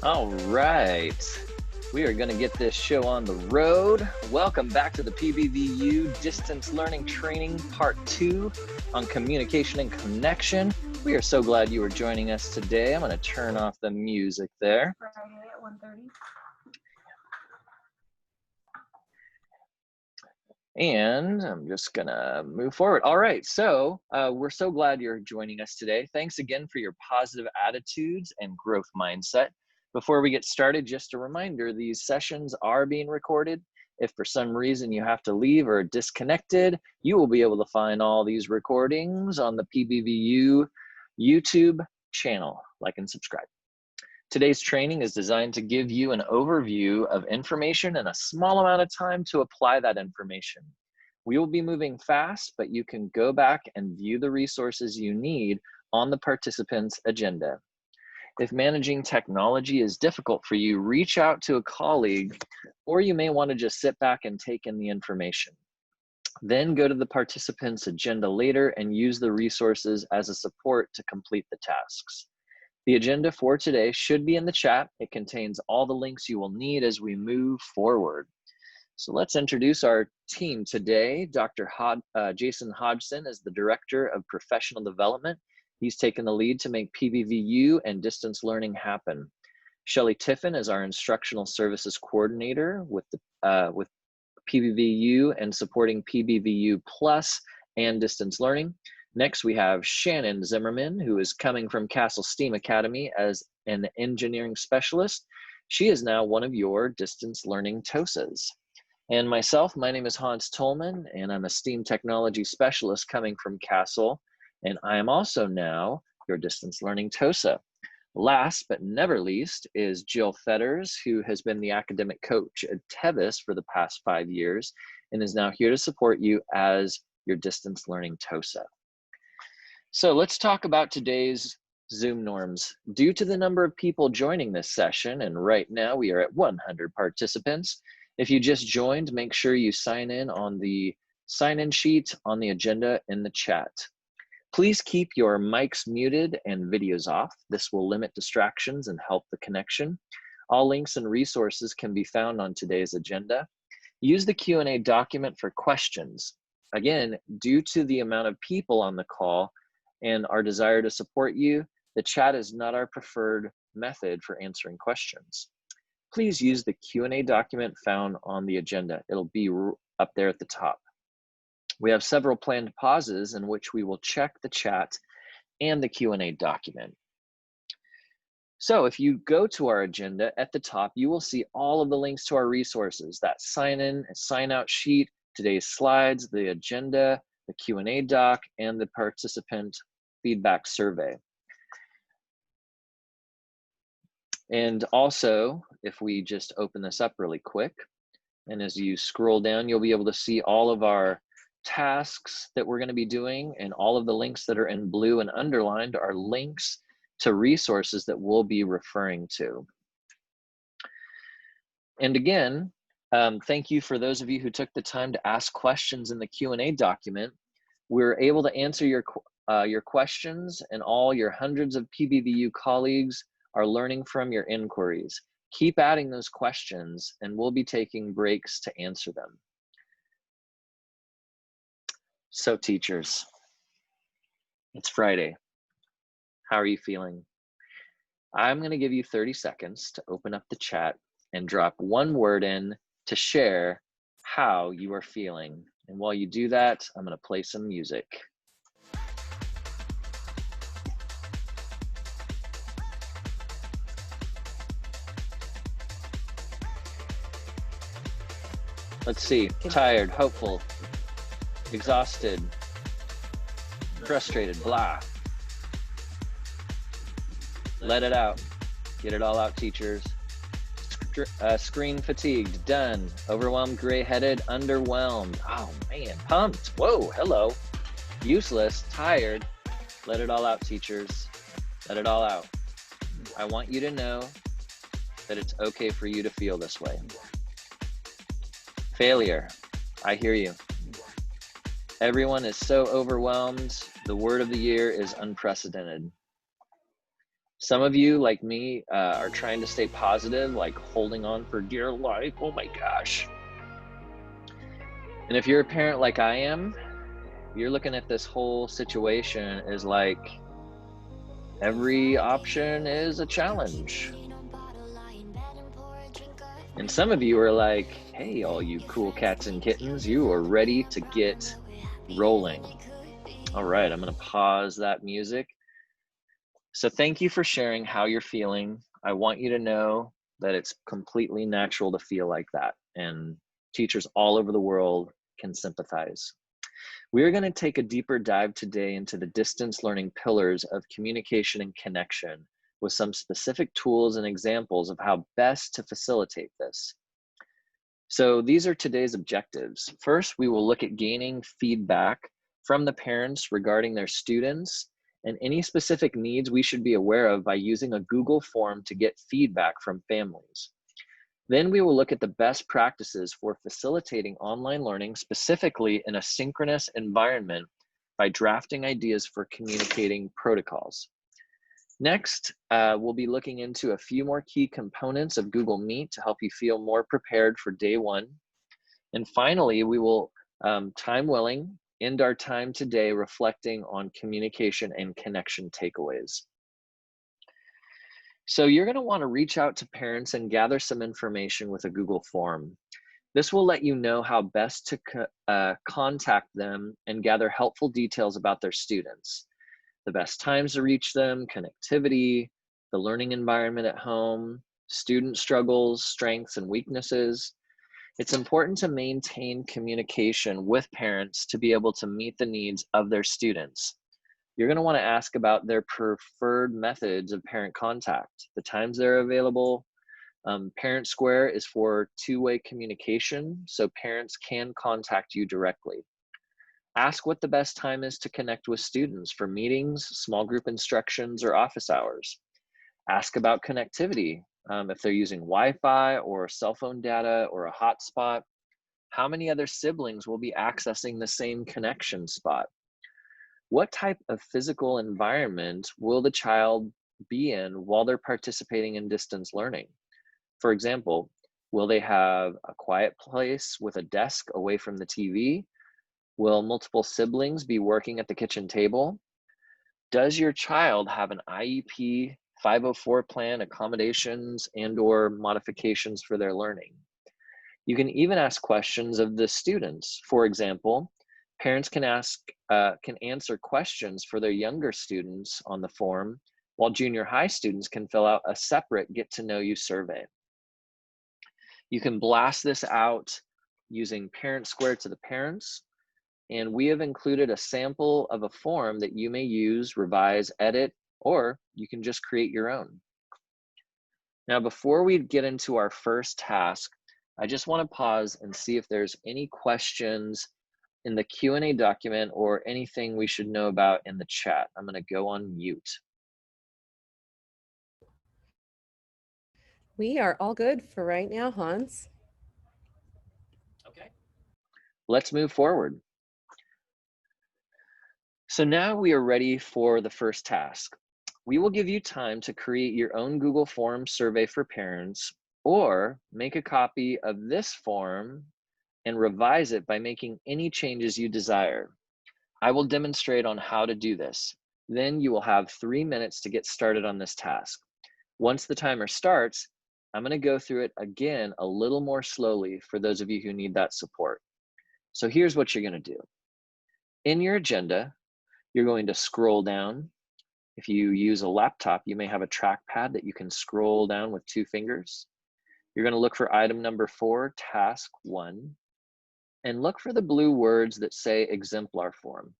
All right, we are going to get this show on the road. Welcome back to the PBVU Distance Learning Training Part 2 on Communication and Connection. We are so glad you are joining us today. I'm going to turn off the music there. Friday at 1:30. And I'm just gonna move forward. All right, so we're so glad you're joining us today. Thanks again for your positive attitudes and growth mindset. Before we get started, just a reminder, these sessions are being recorded. If for some reason you have to leave or disconnected, you will be able to find all these recordings on the PBVU YouTube channel. Like and subscribe. Today's training is designed to give you an overview of information in a small amount of time to apply that information. We will be moving fast, but you can go back and view the resources you need on the participants' agenda. If managing technology is difficult for you, reach out to a colleague, or you may want to just sit back and take in the information. Then go to the participants' agenda later and use the resources as a support to complete the tasks. The agenda for today should be in the chat. It contains all the links you will need as we move forward. So let's introduce our team today. Dr. Jason Hodgson is the Director of Professional Development. He's taken the lead to make PBVU and distance learning happen. Shelley Tiffin is our Instructional Services Coordinator with PBVU and supporting PBVU Plus and distance learning. Next, we have Shannon Zimmerman, who is coming from Castle STEAM Academy as an engineering specialist. She is now one of your distance learning TOSAs. And myself, my name is Hans Tolman, and I'm a STEAM technology specialist coming from Castle, and I am also now your distance learning TOSA. Last but never least is Jill Fetters, who has been the academic coach at Tevis for the past 5 years and is now here to support you as your distance learning TOSA. So let's talk about today's Zoom norms. Due to the number of people joining this session, and right now we are at 100 participants, if you just joined, make sure you sign in on the sign-in sheet on the agenda in the chat. Please keep your mics muted and videos off. This will limit distractions and help the connection. All links and resources can be found on today's agenda. Use the Q&A document for questions. Again, due to the amount of people on the call, and our desire to support you, the chat is not our preferred method for answering questions. Please use the Q&A document found on the agenda. It'll be up there at the top. We have several planned pauses in which we will check the chat and the Q&A document. So if you go to our agenda at the top, you will see all of the links to our resources, that sign in and sign out sheet, today's slides, the agenda, the Q&A doc, and the participant feedback survey. And also, if we just open this up really quick, and as you scroll down, you'll be able to see all of our tasks that we're going to be doing, and all of the links that are in blue and underlined are links to resources that we'll be referring to. And again, thank you for those of you who took the time to ask questions in the Q&A document. We're able to answer your questions, and all your hundreds of PBVU colleagues are learning from your inquiries. Keep adding those questions, and we'll be taking breaks to answer them. So teachers, it's Friday. How are you feeling? I'm going to give you 30 seconds to open up the chat and drop one word in to share how you are feeling. And while you do that, I'm going to play some music. Let's see. Tired, hopeful, exhausted, frustrated, blah. Let it out. Get it all out, teachers. Screen fatigued, done. Overwhelmed, gray-headed, underwhelmed. Oh man, pumped. Whoa, hello. Useless, tired. Let it all out, teachers. Let it all out. I want you to know that it's okay for you to feel this way. Failure, I hear you. Everyone is so overwhelmed. The word of the year is unprecedented. Some of you, like me, are trying to stay positive, like holding on for dear life. Oh my gosh. And if you're a parent like I am, you're looking at this whole situation as like every option is a challenge. And some of you are like, hey, all you cool cats and kittens, you are ready to get rolling. All right, I'm going to pause that music. So thank you for sharing how you're feeling. I want you to know that it's completely natural to feel like that, and teachers all over the world can sympathize. We are going to take a deeper dive today into the distance learning pillars of communication and connection with some specific tools and examples of how best to facilitate this. So these are today's objectives. First, we will look at gaining feedback from the parents regarding their students and any specific needs we should be aware of by using a Google form to get feedback from families. Then we will look at the best practices for facilitating online learning, specifically in a synchronous environment, by drafting ideas for communicating protocols. Next, we'll be looking into a few more key components of Google Meet to help you feel more prepared for day one. And finally, we will, time willing, end our time today reflecting on communication and connection takeaways. So you're going to want to reach out to parents and gather some information with a Google form. This will let you know how best to contact them and gather helpful details about their students, the best times to reach them, connectivity, the learning environment at home, student struggles, strengths, and weaknesses. It's important to maintain communication with parents to be able to meet the needs of their students. You're going to want to ask about their preferred methods of parent contact, the times they're available. Parent Square is for two-way communication, so parents can contact you directly. Ask what the best time is to connect with students for meetings, small group instructions, or office hours. Ask about connectivity, if they're using Wi-Fi or cell phone data or a hotspot. How many other siblings will be accessing the same connection spot? What type of physical environment will the child be in while they're participating in distance learning? For example, will they have a quiet place with a desk away from the TV? Will multiple siblings be working at the kitchen table? Does your child have an IEP, 504 plan, accommodations, and/or modifications for their learning? You can even ask questions of the students. For example, parents can answer questions for their younger students on the form, while junior high students can fill out a separate get to know you survey. You can blast this out using Parent Square to the parents, and we have included a sample of a form that you may use, revise, edit, or you can just create your own. Now, before we get into our first task, I just want to pause and see if there's any questions in the Q&A document or anything we should know about in the chat. I'm going to go on mute. We are all good for right now, Hans. Okay. Let's move forward. So now we are ready for the first task. We will give you time to create your own Google Form survey for parents, or make a copy of this form and revise it by making any changes you desire. I will demonstrate on how to do this. Then you will have 3 minutes to get started on this task. Once the timer starts, I'm going to go through it again a little more slowly for those of you who need that support. So here's what you're going to do. In your agenda, you're going to scroll down. If you use a laptop, you may have a trackpad that you can scroll down with 2 fingers. You're going to look for item number 4, task 1, and look for the blue words that say exemplar form.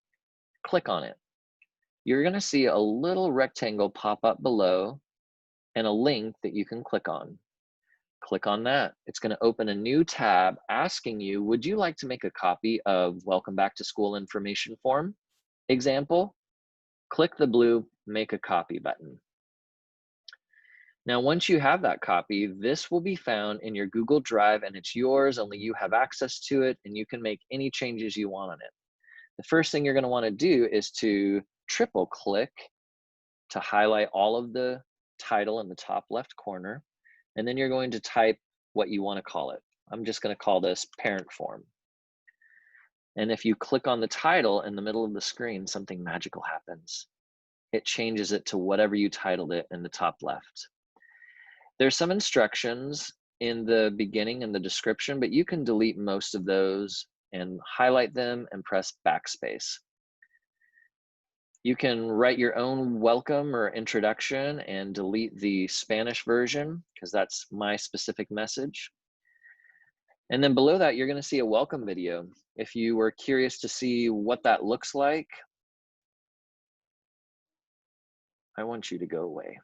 Click on it. You're going to see a little rectangle pop up below and a link that you can click on. Click on that. It's going to open a new tab asking you, would you like to make a copy of Welcome Back to School information form? Example, click the blue Make a Copy button. Now, once you have that copy, this will be found in your Google Drive and it's yours, only you have access to it, and you can make any changes you want on it. The first thing you're going to want to do is to triple click to highlight all of the title in the top left corner, and then you're going to type what you want to call it. I'm just going to call this parent form. And if you click on the title in the middle of the screen, something magical happens. It changes it to whatever you titled it in the top left. There's some instructions in the beginning and the description, but you can delete most of those and highlight them and press backspace. You can write your own welcome or introduction and delete the Spanish version because that's my specific message. And then below that, you're going to see a welcome video. If you were curious to see what that looks like, I want you to go away.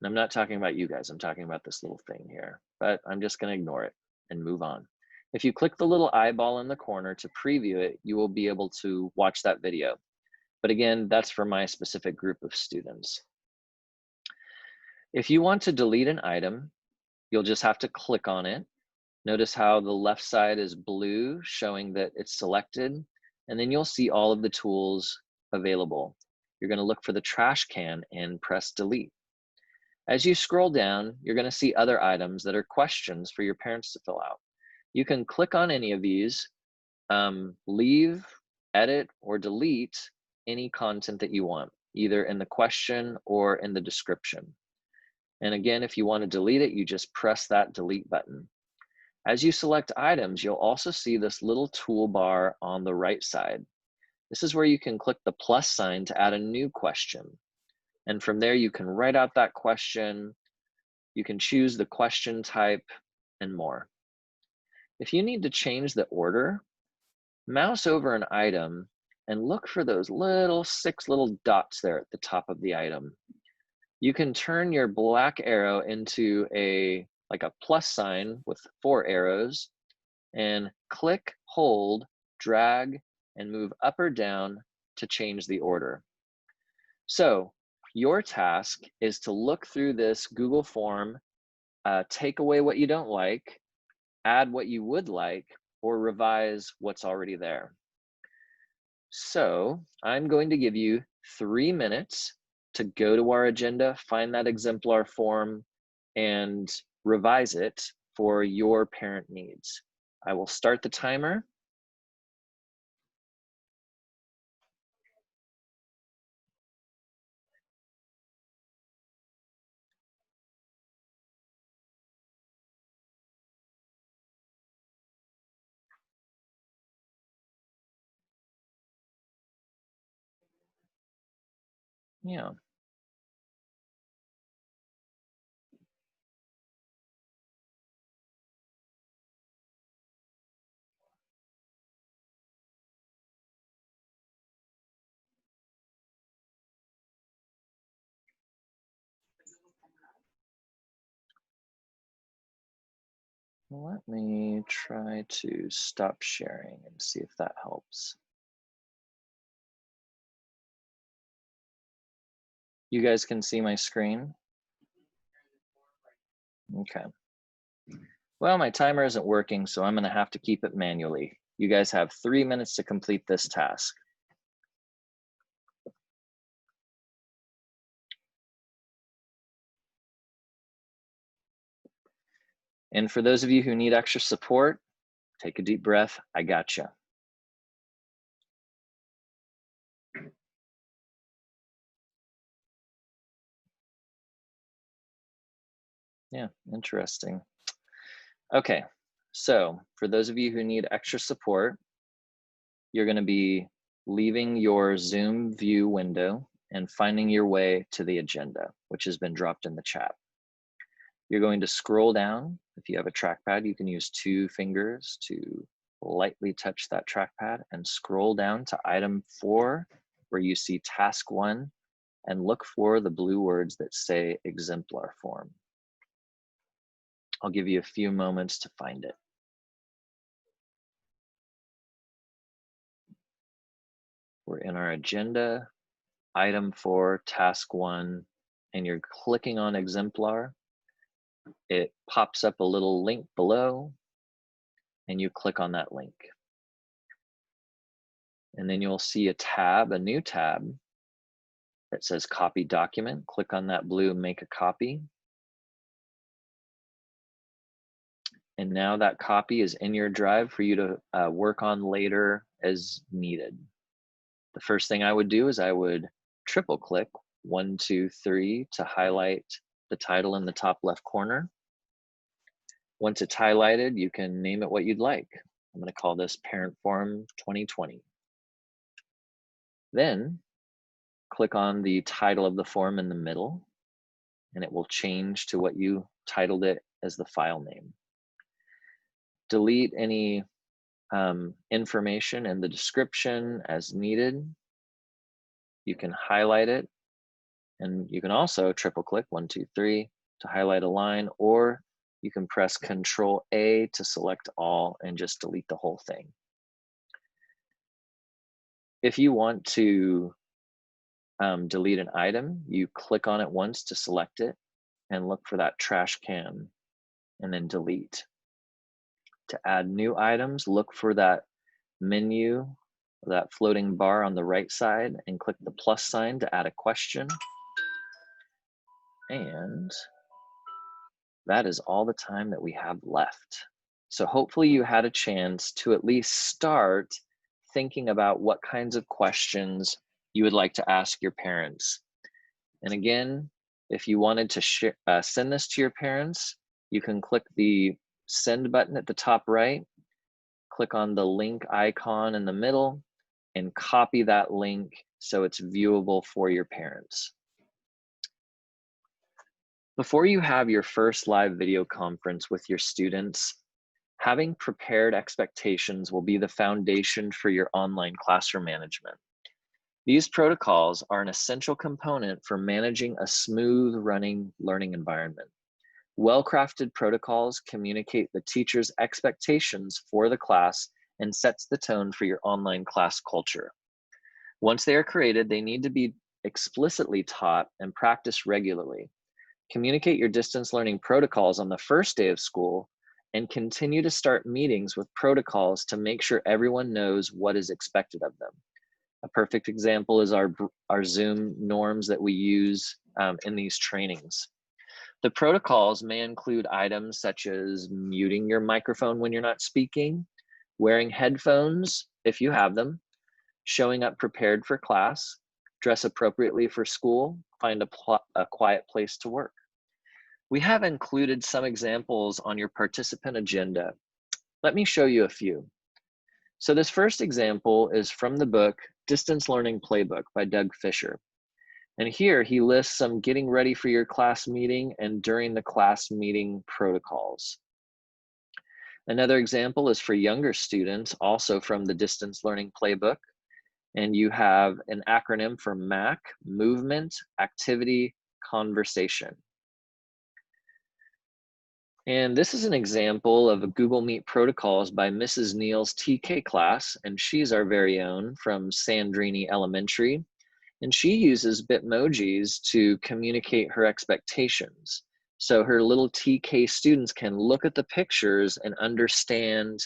And I'm not talking about you guys, I'm talking about this little thing here, but I'm just going to ignore it and move on. If you click the little eyeball in the corner to preview it, you will be able to watch that video. But again, that's for my specific group of students. If you want to delete an item, you'll just have to click on it. Notice how the left side is blue, showing that it's selected, and then you'll see all of the tools available. You're going to look for the trash can and press delete. As you scroll down, you're going to see other items that are questions for your parents to fill out. You can click on any of these, leave, edit, or delete any content that you want, either in the question or in the description. And again, if you want to delete it, you just press that delete button. As you select items, you'll also see this little toolbar on the right side. This is where you can click the plus sign to add a new question. And from there, you can write out that question, you can choose the question type, and more. If you need to change the order, mouse over an item and look for those six little dots there at the top of the item. You can turn your black arrow into like a plus sign with 4 arrows and click, hold, drag, and move up or down to change the order. So your task is to look through this Google form, take away what you don't like, add what you would like, or revise what's already there. So I'm going to give you 3 minutes to go to our agenda, find that exemplar form, and revise it for your parent needs. I will start the timer. Yeah. Let me try to stop sharing and see if that helps. You guys can see my screen? Okay. Well, my timer isn't working, so I'm going to have to keep it manually. You guys have 3 minutes to complete this task. And for those of you who need extra support, take a deep breath. I gotcha. Yeah, interesting. Okay, so for those of you who need extra support, you're going to be leaving your Zoom view window and finding your way to the agenda, which has been dropped in the chat. You're going to scroll down. If you have a trackpad, you can use 2 fingers to lightly touch that trackpad and scroll down to item 4, where you see task 1, and look for the blue words that say exemplar form. I'll give you a few moments to find it. We're in our agenda, item 4, task 1, and you're clicking on exemplar. It pops up a little link below, and you click on that link. And then you'll see a tab, a new tab, that says copy document. Click on that blue make a copy. And now that copy is in your drive for you to work on later as needed. The first thing I would do is I would triple click 1, 2, 3 to highlight the title in the top left corner. Once it's highlighted, you can name it what you'd like. I'm going to call this Parent Forum 2020. Then click on the title of the form in the middle, and it will change to what you titled it as the file name. Delete any information in the description as needed. You can highlight it, and you can also triple click 1, 2, 3 to highlight a line, or you can press Control A to select all and just delete the whole thing. If you want to delete an item, you click on it once to select it and look for that trash can and then delete. To add new items, look for that menu, that floating bar on the right side, and click the plus sign to add a question. And that is all the time that we have left. So hopefully you had a chance to at least start thinking about what kinds of questions you would like to ask your parents. And again, if you wanted to send this to your parents, you can click the send button at the top right, click on the link icon in the middle, and copy that link so it's viewable for your parents. Before you have your first live video conference with your students, having prepared expectations will be the foundation for your online classroom management. These protocols are an essential component for managing a smooth running learning environment. Well-crafted protocols communicate the teacher's expectations for the class and sets the tone for your online class culture. Once they are created, they need to be explicitly taught and practiced regularly. Communicate your distance learning protocols on the first day of school and continue to start meetings with protocols to make sure everyone knows what is expected of them. A perfect example is our Zoom norms that we use in these trainings. The protocols may include items such as muting your microphone when you're not speaking, wearing headphones if you have them, showing up prepared for class, dress appropriately for school, find a quiet place to work. We have included some examples on your participant agenda. Let me show you a few. So this first example is from the book Distance Learning Playbook by Doug Fisher. And here he lists some getting ready for your class meeting and during the class meeting protocols. Another example is for younger students, also from the Distance Learning Playbook. And you have an acronym for MAC, Movement, Activity, Conversation. And this is an example of a Google Meet protocols by Mrs. Neal's TK class, and she's our very own from Sandrini Elementary. And she uses Bitmojis to communicate her expectations. So her little TK students can look at the pictures and understand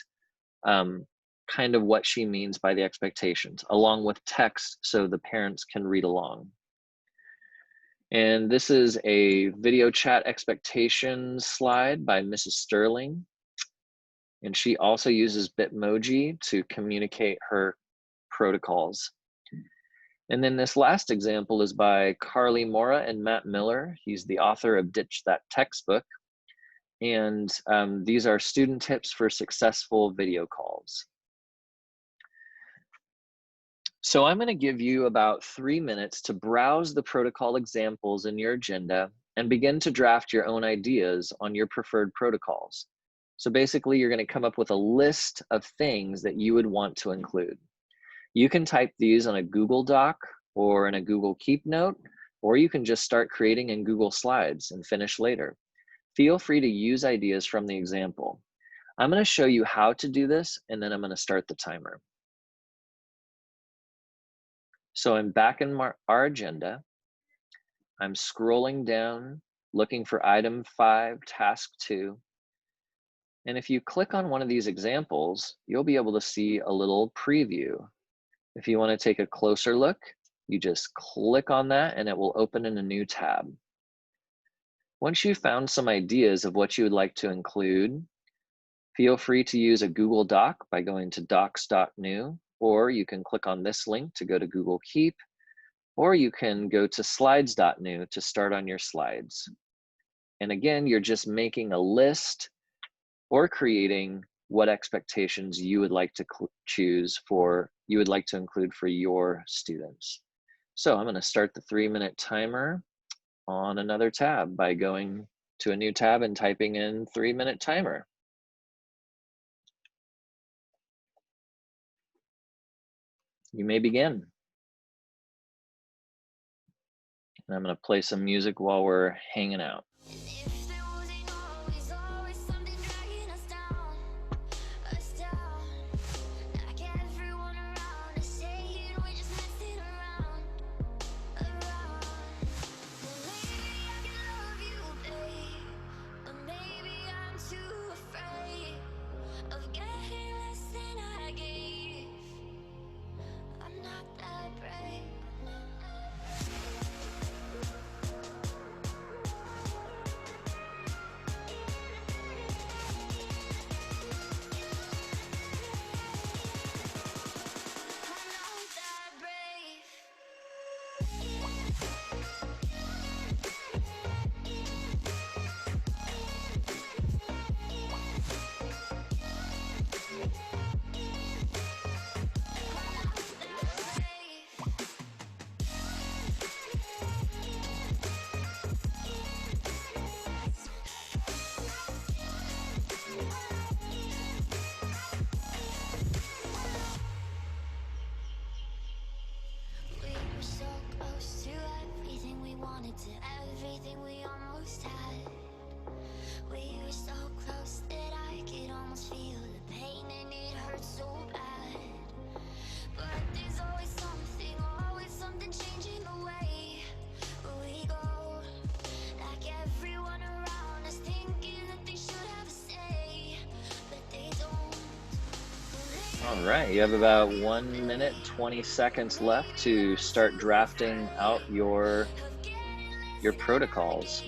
kind of what she means by the expectations, along with text so the parents can read along. And this is a video chat expectations slide by Mrs. Sterling. And she also uses Bitmoji to communicate her protocols. And then this last example is by Carly Mora and Matt Miller. He's the author of Ditch That Textbook. And these are student tips for successful video calls. So I'm going to give you about 3 minutes to browse the protocol examples in your agenda and begin to draft your own ideas on your preferred protocols. So basically, you're going to come up with a list of things that you would want to include. You can type these on a Google Doc or in a Google Keep Note, or you can just start creating in Google Slides and finish later. Feel free to use ideas from the example. I'm going to show you how to do this, and then I'm going to start the timer. So I'm back in our agenda. I'm scrolling down, looking for item 5, task 2. And if you click on one of these examples, you'll be able to see a little preview. If you want to take a closer look, You just click on that and it will open in a new tab. Once you've found some ideas of what you would like to include, feel free to use a Google Doc by going to docs.new, or you can click on this link to go to Google Keep, or you can go to slides.new to start on your slides. And again, you're just making a list or creating what expectations you would like to include for your students. So I'm going to start the 3-minute timer on another tab by going to a new tab and typing in 3-minute timer. You may begin. And I'm going to play some music while we're hanging out. To everything we almost had. We were so close that I could almost feel the pain and it hurts so bad. But there's always something changing the way we go. Like everyone around us thinking that they should have a say, but they don't. All right, you have about 1 minute, 20 seconds left to start drafting out your protocols.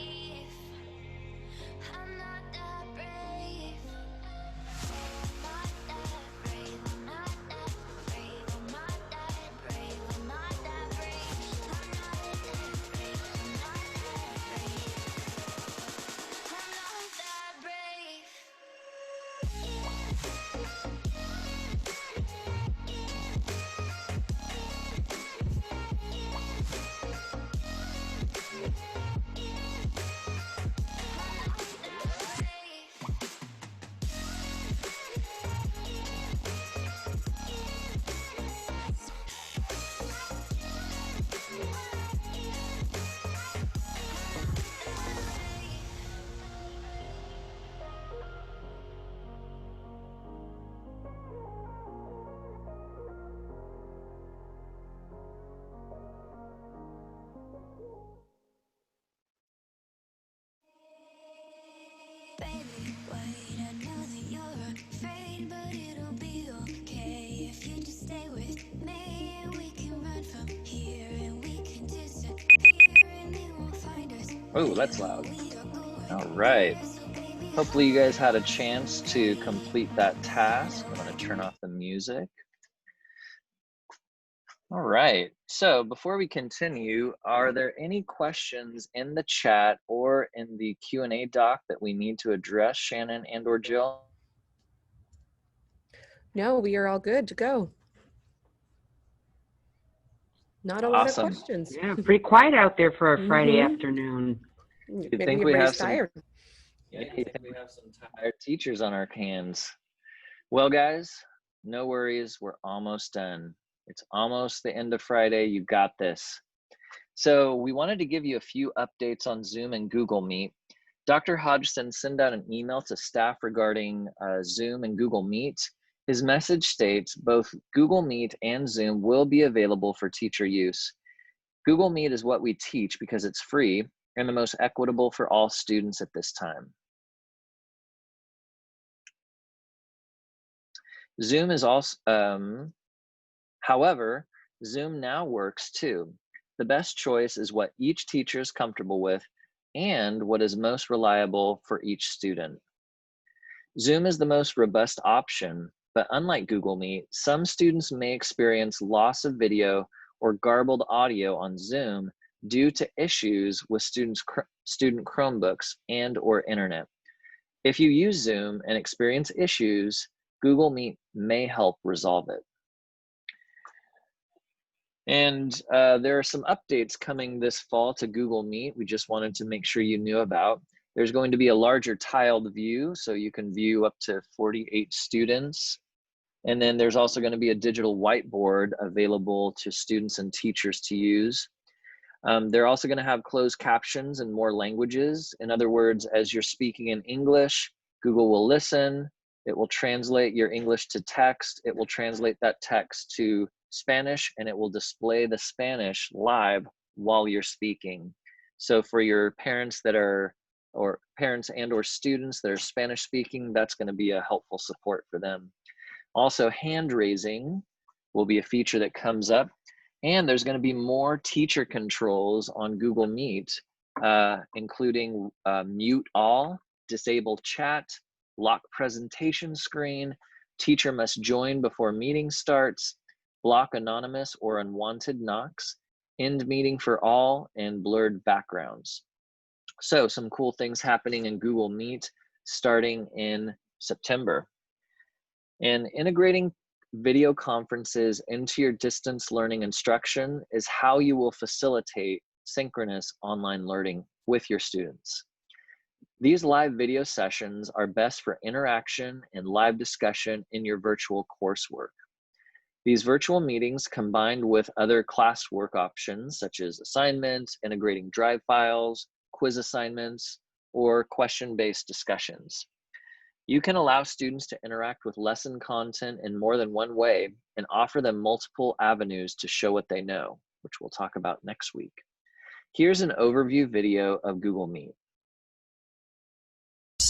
Baby, wait, I know that you're afraid, but it'll be okay if you just stay with me. And we can run from here and we can disappear and they won't find us. Oh, that's loud. All right. Hopefully you guys had a chance to complete that task. I'm going to turn off the music. All right, so before we continue, are there any questions in the chat or in the Q&A doc that we need to address, Shannon and or Jill? No, we are all good to go. Not a lot of questions. Yeah, pretty quiet out there for a Friday afternoon. You think we have tired. Yeah, you think we have some tired teachers on our hands. Well, guys, no worries. We're almost done. It's almost the end of Friday. You got this. So we wanted to give you a few updates on Zoom and Google Meet. Dr. Hodgson sent out an email to staff regarding Zoom and Google Meet. His message states both Google Meet and Zoom will be available for teacher use. Google Meet is what we teach because it's free and the most equitable for all students at this time. Zoom is also, however, Zoom now works too. The best choice is what each teacher is comfortable with and what is most reliable for each student. Zoom is the most robust option, but unlike Google Meet, some students may experience loss of video or garbled audio on Zoom due to issues with student Chromebooks and/or internet. If you use Zoom and experience issues, Google Meet may help resolve it. And there are some updates coming this fall to Google Meet we just wanted to make sure you knew about. There's going to be a larger tiled view, so you can view up to 48 students. And then there's also going to be a digital whiteboard available to students and teachers to use. They're also going to have closed captions in more languages. In other words, as you're speaking in English, Google will listen. It will translate your English to text. It will translate that text to Spanish, and it will display the Spanish live while you're speaking. So for your parents that are, or parents and or students that are Spanish speaking, that's going to be a helpful support for them. Also, hand raising will be a feature that comes up, and there's going to be more teacher controls on Google Meet, including mute all, disable chat, lock presentation screen, teacher must join before meeting starts, block anonymous or unwanted knocks, end meeting for all, and blurred backgrounds. So some cool things happening in Google Meet starting in September. And integrating video conferences into your distance learning instruction is how you will facilitate synchronous online learning with your students. These live video sessions are best for interaction and live discussion in your virtual coursework. These virtual meetings, combined with other classwork options such as assignments, integrating drive files, quiz assignments, or question-based discussions. You can allow students to interact with lesson content in more than one way and offer them multiple avenues to show what they know, which we'll talk about next week. Here's an overview video of Google Meet. Let's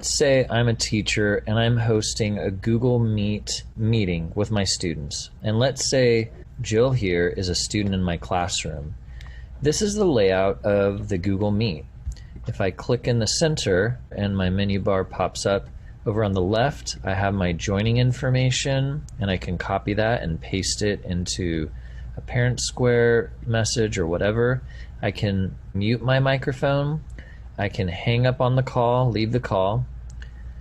say I'm a teacher and I'm hosting a Google Meet meeting with my students. And let's say Jill here is a student in my classroom. This is the layout of the Google Meet. If I click in the center and my menu bar pops up, over on the left I have my joining information, and I can copy that and paste it into a parent square message or whatever. I can mute my microphone. I can hang up on the call, leave the call,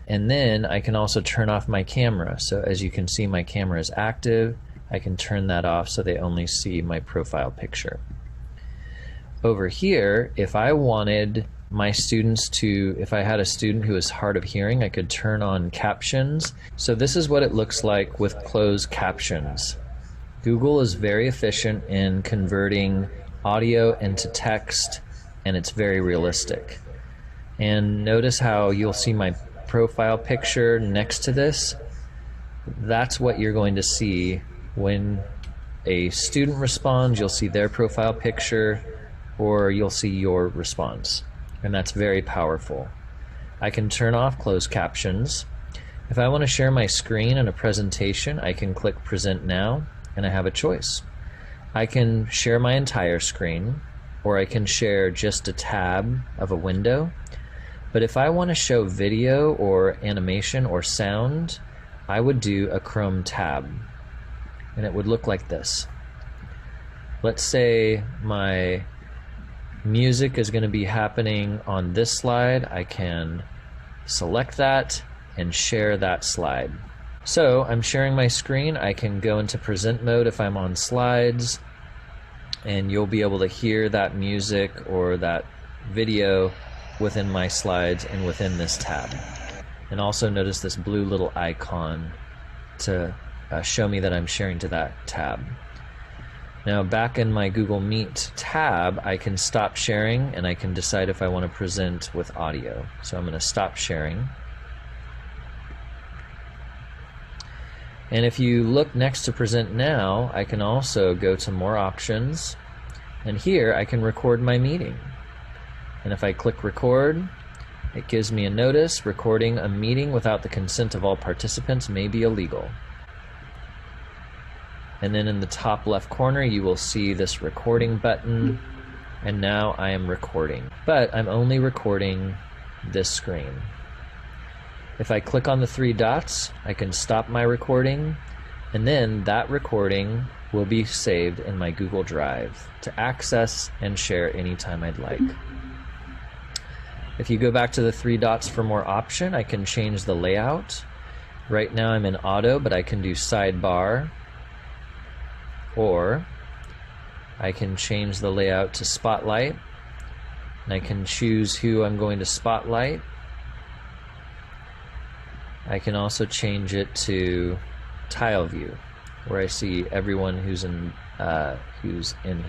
and then I can also turn off my camera. So as you can see, my camera is active. I can turn that off so they only see my profile picture. Over here, if I wanted my students to, if I had a student who is hard of hearing, I could turn on captions. So this is what it looks like with closed captions. Google is very efficient in converting audio into text, and it's very realistic. And notice how you'll see my profile picture next to this. That's what you're going to see when a student responds. You'll see their profile picture, or you'll see your response. And that's very powerful. I can turn off closed captions. If I want to share my screen in a presentation, I can click Present Now, and I have a choice. I can share my entire screen, or I can share just a tab of a window. But if I want to show video or animation or sound, I would do a Chrome tab, and it would look like this. Let's say my music is going to be happening on this slide. I can select that and share that slide. So I'm sharing my screen. I can go into present mode if I'm on slides, and you'll be able to hear that music or that video within my slides and within this tab. And also notice this blue little icon to show me that I'm sharing to that tab. Now back in my Google Meet tab, I can stop sharing, and I can decide if I want to present with audio. So I'm going to stop sharing. And if you look next to Present Now, I can also go to More Options, and here I can record my meeting. And if I click Record, it gives me a notice: recording a meeting without the consent of all participants may be illegal. And then in the top left corner, you will see this recording button. And now I am recording, but I'm only recording this screen. If I click on the three dots, I can stop my recording, and then that recording will be saved in my Google Drive to access and share anytime I'd like. If you go back to the three dots for more option, I can change the layout. Right now I'm in auto, but I can do sidebar, or I can change the layout to spotlight, and I can choose who I'm going to spotlight. I can also change it to tile view, where I see everyone who's in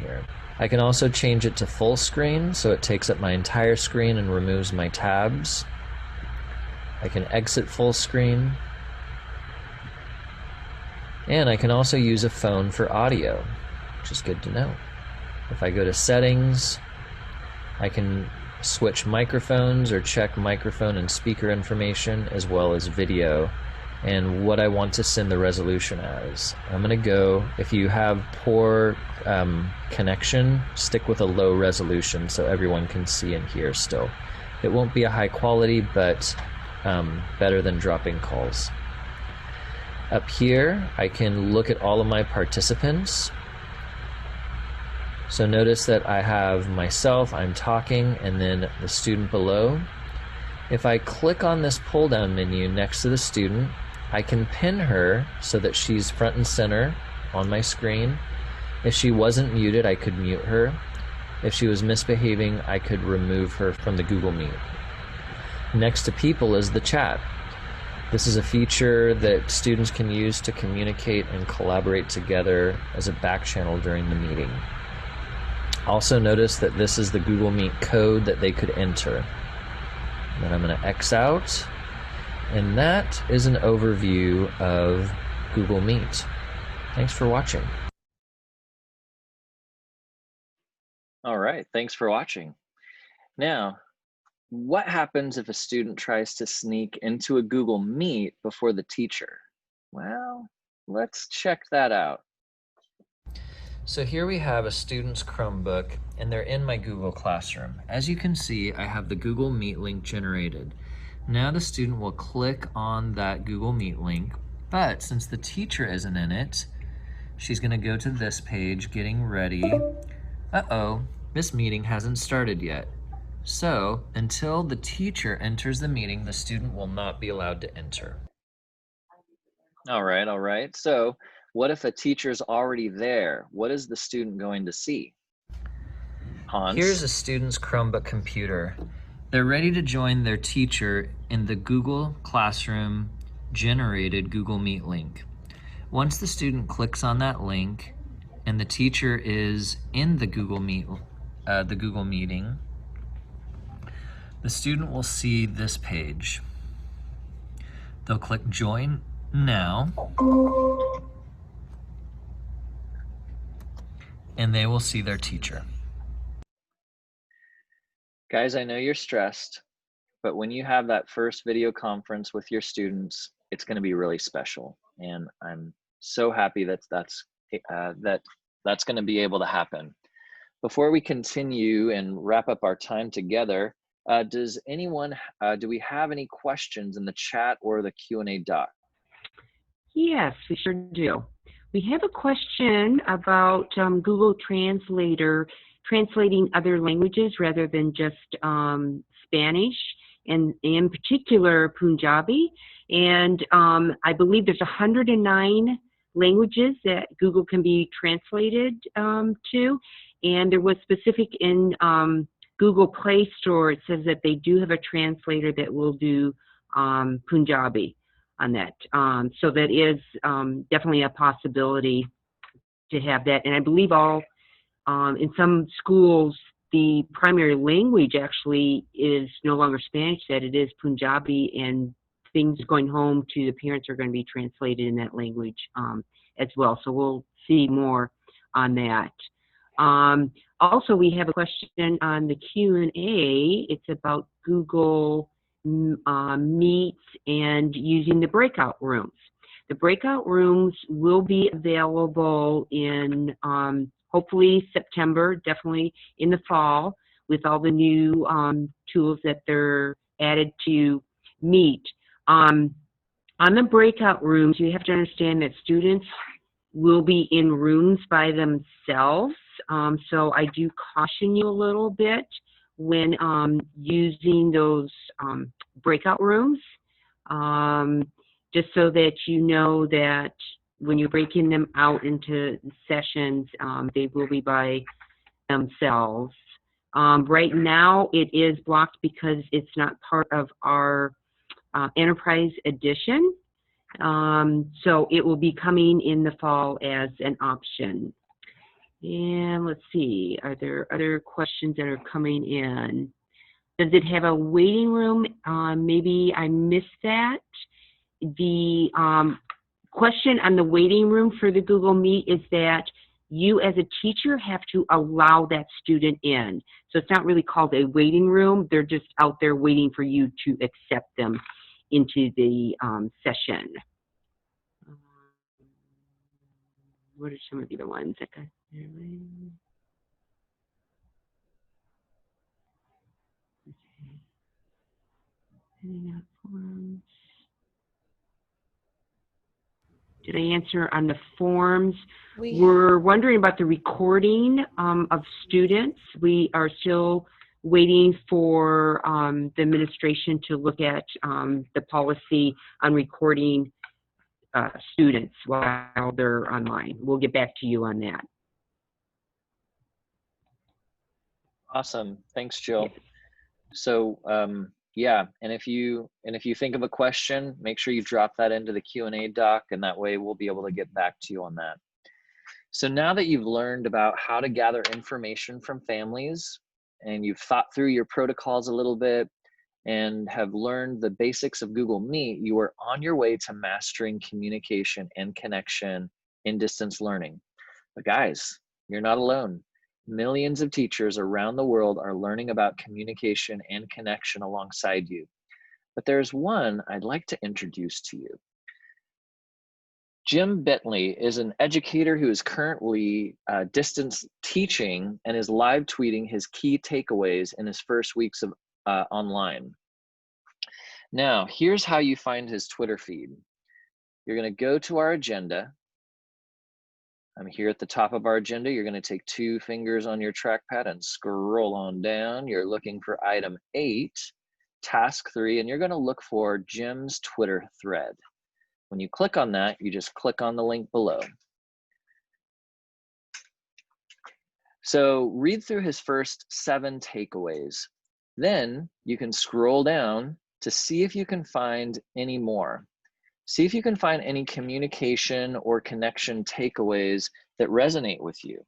here. I can also change it to full screen, so it takes up my entire screen and removes my tabs. I can exit full screen. And I can also use a phone for audio, which is good to know. If I go to settings, I can switch microphones or check microphone and speaker information, as well as video and what I want to send the resolution as. I'm gonna go, if you have poor connection, stick with a low resolution so everyone can see and hear still. It won't be a high quality, but better than dropping calls. Up here, I can look at all of my participants. So notice that I have myself, I'm talking, and then the student below. If I click on this pull-down menu next to the student, I can pin her so that she's front and center on my screen. If she wasn't muted, I could mute her. If she was misbehaving, I could remove her from the Google Meet. Next to people is the chat. This is a feature that students can use to communicate and collaborate together as a back channel during the meeting. Also notice that this is the Google Meet code that they could enter. Then I'm going to X out, and that is an overview of Google Meet. Thanks for watching. All right, thanks for watching. Now, what happens if a student tries to sneak into a Google Meet before the teacher? Well, let's check that out. So here we have a student's Chromebook, and they're in my Google Classroom. As you can see, I have the Google Meet link generated. Now the student will click on that Google Meet link, but since the teacher isn't in it, she's going to go to this page, getting ready. Uh-oh, this meeting hasn't started yet. So until the teacher enters the meeting, the student will not be allowed to enter. All right. So what if a teacher's already there? What is the student going to see? Hans? Here's a student's Chromebook computer. They're ready to join their teacher in the Google Classroom generated Google Meet link. Once the student clicks on that link and the teacher is in the Google Meeting, the student will see this page. They'll click Join Now, and they will see their teacher. Guys, I know you're stressed, but when you have that first video conference with your students, it's going to be really special. And I'm so happy that that's going to be able to happen. Before we continue and wrap up our time together, do we have any questions in the chat or the Q&A doc? Yes, we sure do. We have a question about Google Translator translating other languages rather than just Spanish, and in particular Punjabi. And I believe there's 109 languages that Google can be translated to. And there was specific in Google Play Store, it says that they do have a translator that will do Punjabi on that. So that is definitely a possibility to have that. And I believe in some schools, the primary language actually is no longer Spanish, that it is Punjabi, and things going home to the parents are going to be translated in that language as well. So we'll see more on that. Also, we have a question on the Q&A. It's about Google Meets and using the breakout rooms. The breakout rooms will be available in hopefully September, definitely in the fall, with all the new tools that they're added to Meet. On the breakout rooms, you have to understand that students will be in rooms by themselves. So I do caution you a little bit when using those breakout rooms, just so that you know that when you're breaking them out into sessions, they will be by themselves. Right now, it is blocked because it's not part of our Enterprise Edition. So it will be coming in the fall as an option. And let's see, are there other questions that are coming in? Does it have a waiting room? Maybe I missed that. The question on the waiting room for the Google Meet is that you as a teacher have to allow that student in. So it's not really called a waiting room. They're just out there waiting for you to accept them into the session. What are some of the other ones that got there? Did I answer on the forms? We're wondering about the recording of students. We are still waiting for the administration to look at the policy on recording students while they're online. We'll get back to you on that. Awesome. Thanks, Jill. Yes. So yeah, and if you think of a question, make sure you drop that into the Q&A doc, and that way we'll be able to get back to you on that. So now that you've learned about how to gather information from families, and you've thought through your protocols a little bit, and have learned the basics of Google Meet, you are on your way to mastering communication and connection in distance learning. But guys, you're not alone. Millions of teachers around the world are learning about communication and connection alongside you. But there's one I'd like to introduce to you. Jim Bentley is an educator who is currently distance teaching and is live tweeting his key takeaways in his first weeks of online. Now, here's how you find his Twitter feed. You're going to go to our agenda. I'm here at the top of our agenda. You're going to take 2 fingers on your trackpad and scroll on down. You're looking for item 8, task 3, and you're going to look for Jim's Twitter thread. When you click on that, you just click on the link below. So read through his first 7 takeaways. Then you can scroll down to see if you can find any more. See if you can find any communication or connection takeaways that resonate with you.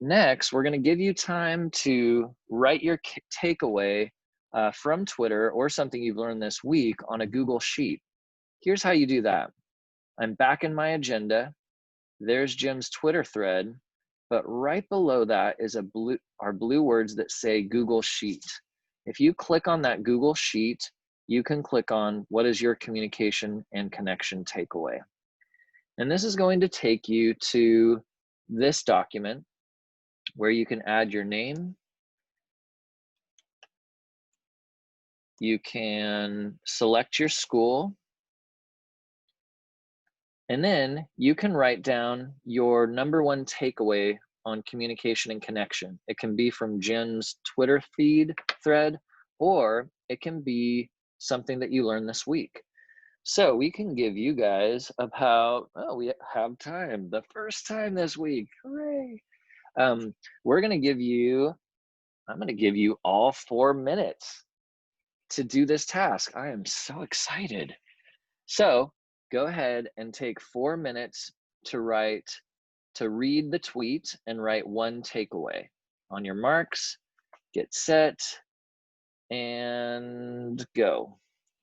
Next, we're going to give you time to write your takeaway from Twitter or something you've learned this week on a Google Sheet. Here's how you do that. I'm back in my agenda. There's Jim's Twitter thread, but right below that is are blue words that say Google Sheet. If you click on that Google Sheet, you can click on what is your communication and connection takeaway. And this is going to take you to this document where you can add your name. You can select your school. And then you can write down your #1 takeaway on communication and connection. It can be from Jim's Twitter feed thread, or it can be something that you learned this week. So we can give you guys about, oh, we have time, the first time this week, hooray. We're gonna give you, I'm gonna give you all 4 minutes to do this task. I am so excited. So go ahead and take 4 minutes to read the tweet and write 1 takeaway. On your marks, get set, and go.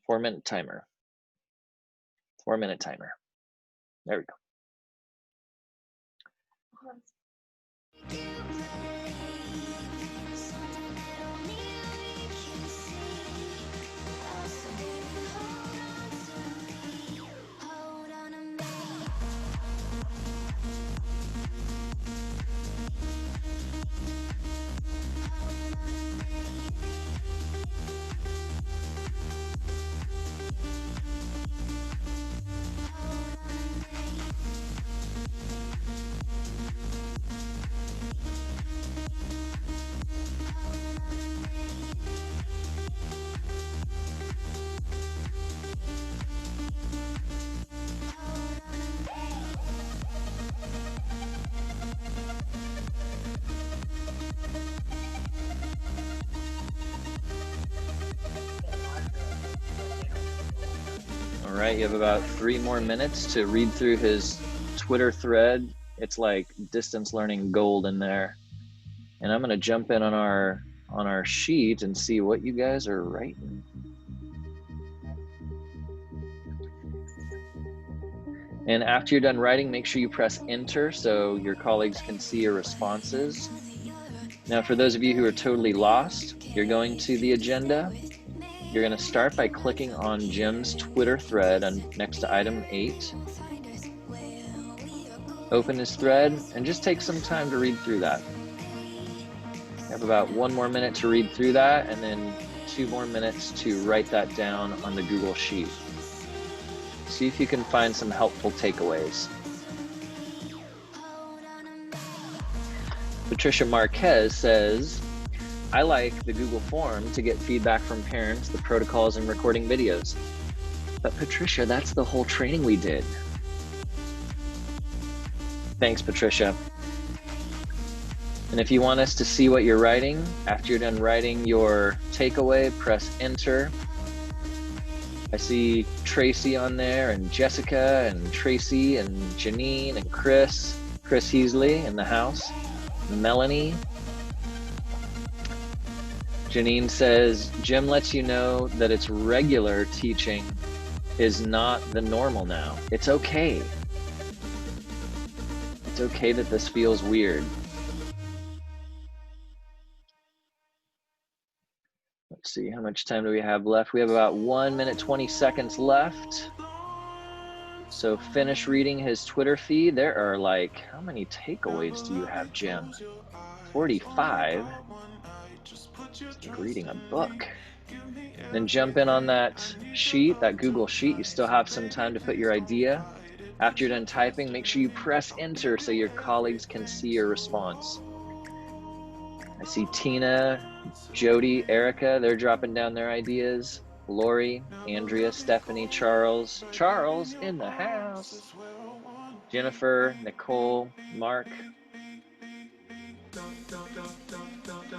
4-minute timer. 4-minute timer. There we go. All right, you have about 3 more minutes to read through his Twitter thread. It's like distance learning gold in there. And I'm gonna jump in on our sheet and see what you guys are writing. And after you're done writing, make sure you press enter so your colleagues can see your responses. Now, for those of you who are totally lost, you're going to the agenda. You're going to start by clicking on Jim's Twitter thread next to item 8. Open his thread and just take some time to read through that. You have about 1 more minute to read through that, and then 2 more minutes to write that down on the Google Sheet. See if you can find some helpful takeaways. Patricia Marquez says, I like the Google form to get feedback from parents, the protocols, and recording videos. But Patricia, that's the whole training we did. Thanks, Patricia. And if you want us to see what you're writing, after you're done writing your takeaway, press enter. I see Tracy on there, and Jessica, and Tracy, and Janine, and Chris Heasley in the house, Melanie. Janine says, Jim lets you know that it's regular teaching is not the normal now. It's okay. It's okay that this feels weird. Let's see, how much time do we have left? We have about 1 minute, 20 seconds left. So finish reading his Twitter feed. There are like, how many takeaways do you have, Jim? 45. It's like reading a book. Then jump in on that sheet, that Google Sheet. You still have some time to put your idea. After you're done typing, make sure you press enter so your colleagues can see your response. I see Tina, Jody, Erica, they're dropping down their ideas. Lori, Andrea, Stephanie, Charles in the house. Jennifer, Nicole, Mark.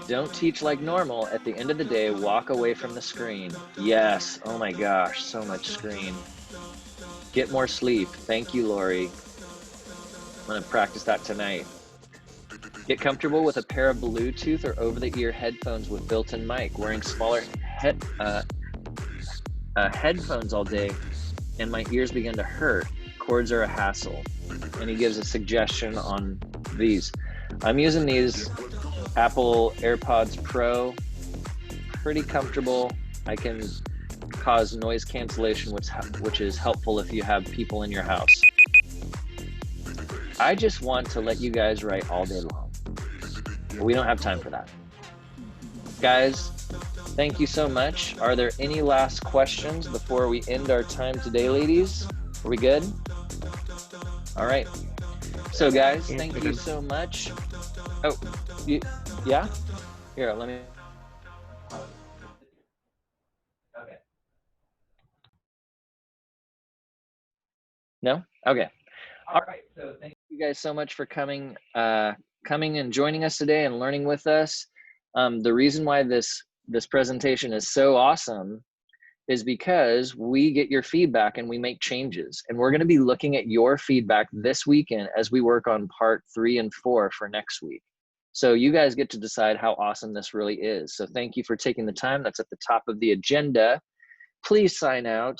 Don't teach like normal. At the end of the day, walk away from the screen. Yes, oh my gosh, so much screen. Get more sleep. Thank you, Lori. I'm gonna practice that tonight. Get comfortable with a pair of Bluetooth or over-the-ear headphones with built-in mic. Wearing smaller headphones all day, and my ears begin to hurt. Cords are a hassle. And he gives a suggestion on these. I'm using these Apple AirPods Pro. Pretty comfortable. I can cause noise cancellation, which is helpful if you have people in your house. I just want to let you guys write all day long. We don't have time for that. Guys, thank you so much. Are there any last questions before we end our time today, ladies? Are we good? All right. So guys, thank you so much. Oh, yeah? Here, let me. Okay. No? Okay. All right. So thank you guys so much for coming and joining us today and learning with us. The reason why this presentation is so awesome is because we get your feedback and we make changes. And we're going to be looking at your feedback this weekend as we work on part 3 and 4 for next week. So you guys get to decide how awesome this really is. So thank you for taking the time. That's at the top of the agenda. Please sign out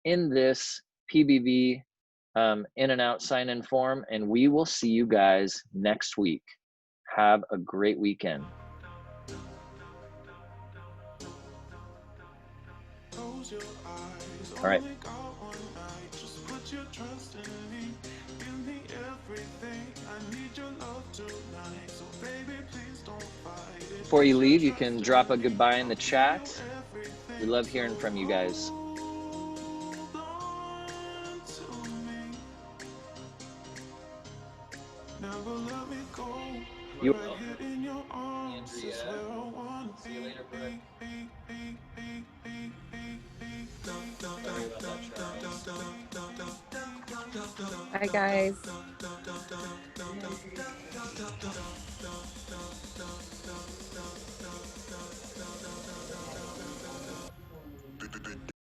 in this PBV in and out sign-in form, and we will see you guys next week. Have a great weekend. All right. Before you leave, you can drop a goodbye in the chat. We love hearing from you guys. You're welcome. Andrea. See you later, bud. Sorry about that, Charles. Bye, guys.